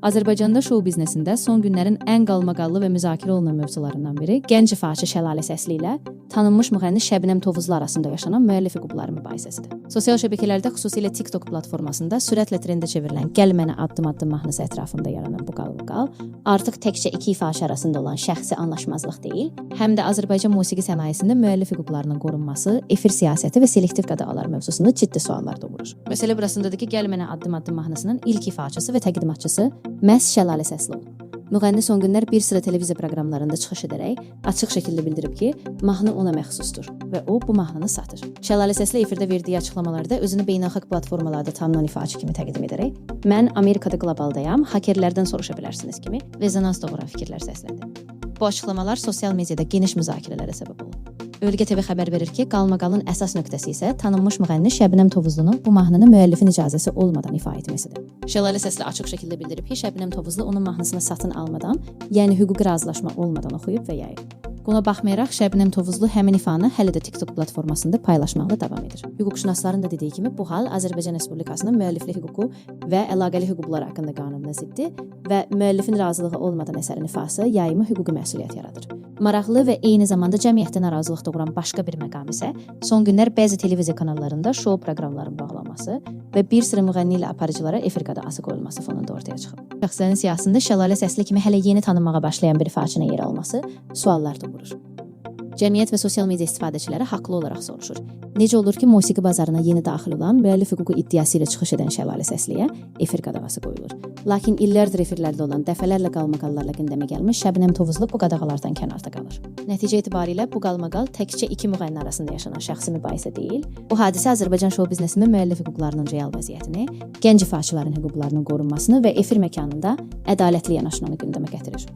Azərbaycanda şou biznesində son günlərin ən qalmaqallı və müzakirə olunan mövzularından biri gənc ifaçı Şəlalə Səsli ilə tanınmış müğənni Şəbnəm Tovuzlu arasında yaşanan müəllif hüquqları mübahisəsidir. Sosial şəbəkələrdə, xüsusilə TikTok platformasında sürətlə trendə çevrilən "Gəl mənə addım-addım" mahnısı ətrafında yaranan bu qalmaqal artıq təkcə iki ifaçı arasında olan şəxsi anlaşmazlıq deyil, həm də Azərbaycan musiqi sənayesində müəllif hüquqlarının qorunması, efir siyasəti və selektiv qadağalar mövzusunda ciddi suallar doğurur. Məsələ burasındadır ki, "Gəl mənə addım-addım" mahnısının ilk ifaçısı və təqdimatçısı məhz Şəlalə Səsli olub. Müğənni son günlər bir sıra televiziya proqramlarında çıxış edərək açıq şəkildə bildirib ki, mahnı ona məxsusdur və o bu mahnını satır. Şəlalə Səsli efirdə verdiyi açıqlamalarda özünü beynəlxalq platformalarda tanınan ifaçı kimi təqdim edərək, "Mən Amerikada qlobaldayam, hakerlərdən soruşa bilərsiniz" kimi rezonans doğuran fikirlər səslədi. Bu açıqlamalar sosial mediada geniş müzakirələrə səbəb olub. Ölgə TV xəbər verir ki, qalmaqalın əsas nöqtəsi isə tanınmış müğənni Şəbnəm Tovuzlunun bu mahnını müəllifin icazəsi olmadan ifa etməsidir. Şəlalə Səsli açıq şəkildə bildirib ki, Şəbnəm Tovuzlu onun mahnısını satın almadan, yəni hüquqi razılaşma olmadan oxuyub və yayıb. Buna baxmayaraq Şəbnəm Tovuzlu həmin ifanı hələ də TikTok platformasında paylaşmaqla davam edir. Hüquqşünasların da dediyi kimi bu hal Azərbaycan Respublikasının müəlliflik hüququ və əlaqəli hüquqlar haqqında qanununa ziddir və müəllifin razılığı olmadan əsərin ifası yayımı hüquqi məsuliyyət yaradır. Maraqlı və eyni zamanda cəmiyyətdə narazılıq doğuran başqa bir məqam isə son günlər bəzi televiziya kanallarında şou proqramlarının bağlanması və bir sıra müğənni ilə aparıcılara efir qadağası qoyulması fonunda ortaya çıxıb. Şəxslərin siyasətində Şəlalə Səsli kimi hələ yeni tanınmağa başlayan bir ifaçının yer alması suallar doğurur. Cəmiyyət və sosial media istifadəçiləri haqlı olaraq soruşur. Necə olur ki, musiqi bazarına yeni daxil olan müəllif hüququ iddiası ilə çıxış edən Şəlalə Səsliyə efir qadağası qoyulur. Lakin illərdir efirlərdə olan dəfələrlə qalmaqallarla gündəmə gəlmiş Şəbnəm Tovuzlu bu qadağalardan kənarda qalır. Nəticə etibarilə bu qalmaqal təkcə iki müğənni arasında yaşanan şəxsi mübahisə deyil, bu hadisə Azərbaycan şou biznesində müəllif hüquqlarının real vəziyyətini, gənc ifaçıların hüquqlarının qorunmasını və efir məkanında ədalətli yanaşmanı gündəmə gətirir.